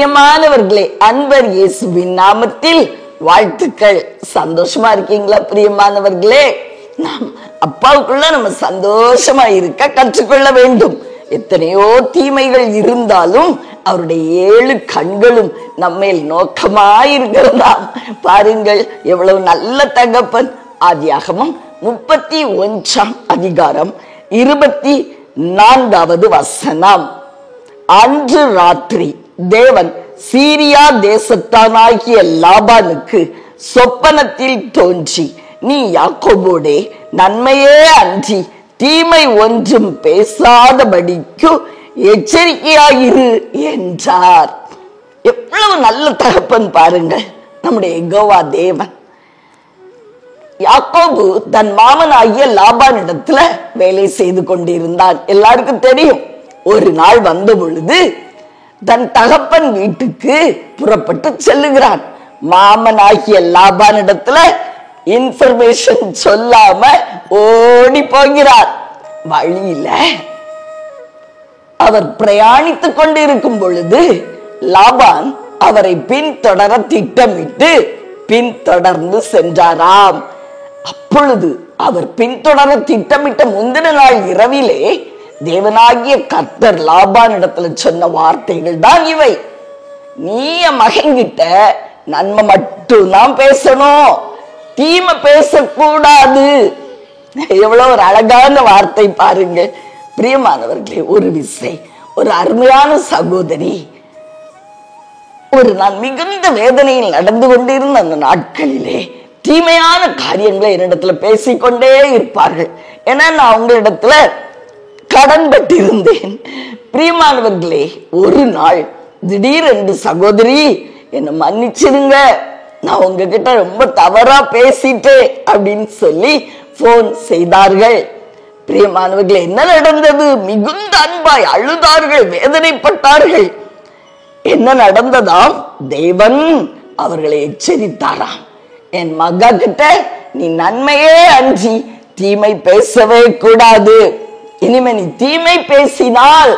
பிரியமானவர்களே, அன்பர் இயேசுவின் நாமத்தில் வாழ்த்துக்கள். சந்தோஷமா இருக்கீங்களா பிரியமானவர்களே? நாம் அப்பாவுக்குள்ள நம்ம சந்தோஷமா இருக்க கற்றுக்கொள்ள வேண்டும். எத்தனையோ தீமைகள் இருந்தாலும் அவருடைய 7 கண்களும் நம்மேல் நோக்கமாயிருக்கிறதாம். பாருங்கள் எவ்வளவு நல்ல தகப்பன். ஆதியாகமம் 31ஆம் அதிகாரம் 24வது வசனம். அன்று ராத்திரி தேவன் சீரியா தேசத்தானாகிய லாபானுக்கு சொப்பனத்தில் தோன்றி, நீ யாக்கோபோடே நன்மையே அன்றி தீமை ஒன்றும் பேசாதபடிக்கு எச்சரிக்கையாயிரு என்றார். எவ்வளவு நல்ல தகப்பன் பாருங்கள் நம்முடைய யெகோவா தேவன். யாக்கோபு தன் மாமனாகிய லாபானிடத்துல வேலை செய்து கொண்டிருந்தான். எல்லாருக்கும் தெரியும். ஒரு நாள் வந்த பொழுது தன் தகப்பன் வீட்டுக்கு புறப்பட்டு செல்லுகிறான். மாமனாகிய லாபானிடத்துல இன்ஃபர்மேஷன் சொல்லாம ஓடி போகிறார். வழியில அவர் பிரயாணித்துக் கொண்டிருக்கும் பொழுது லாபான் அவரை பின்தொடர திட்டமிட்டு பின்தொடர்ந்து சென்றாராம். அப்பொழுது அவர் பின்தொடர திட்டமிட்ட முந்தின நாள் இரவிலே தேவனாகிய கர்த்தர் லாபான் இடத்துல சொன்ன வார்த்தைகள் தான் இவை. நீ என் மகன்கிட்ட நன்மை மட்டும்தான் பேசணும், தீமை பேசக்கூடாது. எவ்வளவு ஒரு அழகான வார்த்தை பாருங்க பிரியமானவர்களே. ஒரு விசை ஒரு அருமையான சகோதரி ஒரு நாள் மிகுந்த வேதனையில் நடந்து கொண்டிருந்த அந்த நாட்களிலே தீமையான காரியங்களை என்னிடத்துல பேசிக்கொண்டே இருப்பார்கள். ஏன்னா நான் உங்களிடத்துல கடன் பட்டிருந்தேன். பிரியமானவர்களே, ஒரு நாள் திடீரென்று சகோதரி என்னை மன்னிச்சிருங்க, நான் உங்ககிட்ட ரொம்ப தவறா பேசிட்டேன் அப்படின்னு சொல்லி போன் செய்தார்கள். பிரியமானவர்களே, என்ன நடந்தது? மிகுந்த அன்பாய் அழுதார்கள், வேதனைப்பட்டார்கள். என்ன நடந்ததாம்? தேவன் அவர்களை எச்சரித்தாராம். என் மகா கிட்ட நீ நன்மையே அன்றி தீமை பேசவே கூடாது. இனிமே நீ தீமை பேசினால்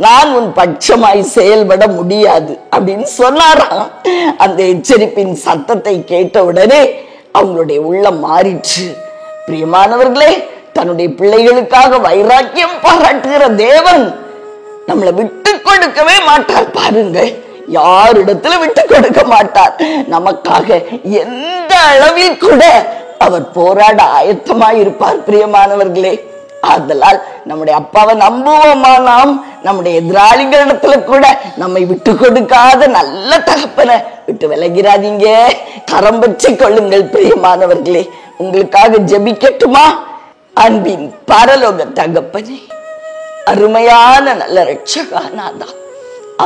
நான் உன் பட்சமாய் செயல்பட முடியாது அப்படின்னு சொன்னாராம். அந்த எச்சரிப்பின் சத்தத்தை கேட்ட உடனே அவங்களுடைய உள்ளம் மாறிற்று. பிரியமானவர்களே, தன்னுடைய பிள்ளைகளுக்காக வைராக்கியம் பாராட்டுகிற தேவன் நம்மளை விட்டு கொடுக்கவே மாட்டார். பாருங்க, யாரிடத்துல விட்டு கொடுக்க மாட்டார். நமக்காக எந்த அளவில் கூட அவர் போராட ஆயத்தமாய் இருப்பார். பிரியமானவர்களே, ஆதலால் நம்முடைய அப்பாவை நம்புவோமா? நாம் நம்முடைய எதிராளிகளிடத்துல கூட நம்மை விட்டு கொடுக்காத நல்ல தகப்பனை விட்டு விலகிறாதீங்க, கரம் பற்றி கொள்ளுங்கள். பிரியமானவர்களே, உங்களுக்காக ஜெபிக்கட்டுமா? அன்பின் பரலோக தகப்பனே, அருமையான நல்ல இரட்சகனாதா,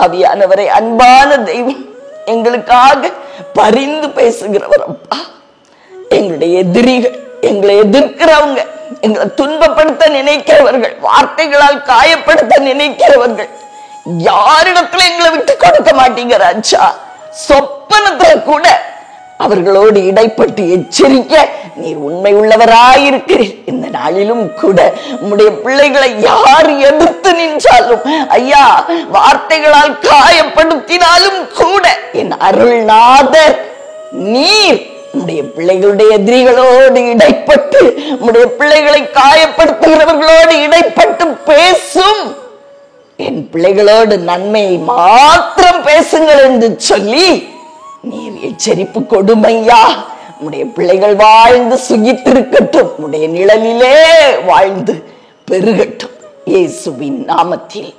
ஆவியானவரை, அன்பான தெய்வம், எங்களுக்காக பரிந்து பேசுகிறவர் அப்பா. எங்களுடைய எதிரிகள், எங்களை எதிர்க்கிறவங்க, எங்களை துன்பப்படுத்த நினைக்கிறவர்கள், வார்த்தைகளால் காயப்படுத்த நினைக்கிறவர்கள், யாரிடத்துல எங்களை விட்டு கொடுக்க மாட்டீங்க ராஜா. சொப்பனத்துல கூட அவர்களோடு இடைப்பட்டு எச்சரிக்க நீர் உண்மை உள்ளவராயிருக்கிறீர். இந்த நாளிலும் கூட உம்முடைய பிள்ளைகளை யார் எதிர்த்து நின்றாலும், ஐயா, வார்த்தைகளால் காயப்படுத்தினாலும் கூட என் அருள்நாதர் நீர் உம்முடைய பிள்ளைகளுடைய எதிரிகளோடு இடைப்பட்டு, உம்முடைய பிள்ளைகளை காயப்படுத்துகிறவர்களோடு இடைப்பட்டு பேசும் என் பிள்ளைகளோடு நன்மையை மாத்திரம் பேசுங்கள் என்று சொல்லி நீர் எச்சரிப்பு கொடுமையா. உம்முடைய பிள்ளைகள் வாழ்ந்து சுகித்திருக்கட்டும், உம்முடைய நிழலிலே வாழ்ந்து பெருகட்டும். இயேசுவின் நாமத்தில்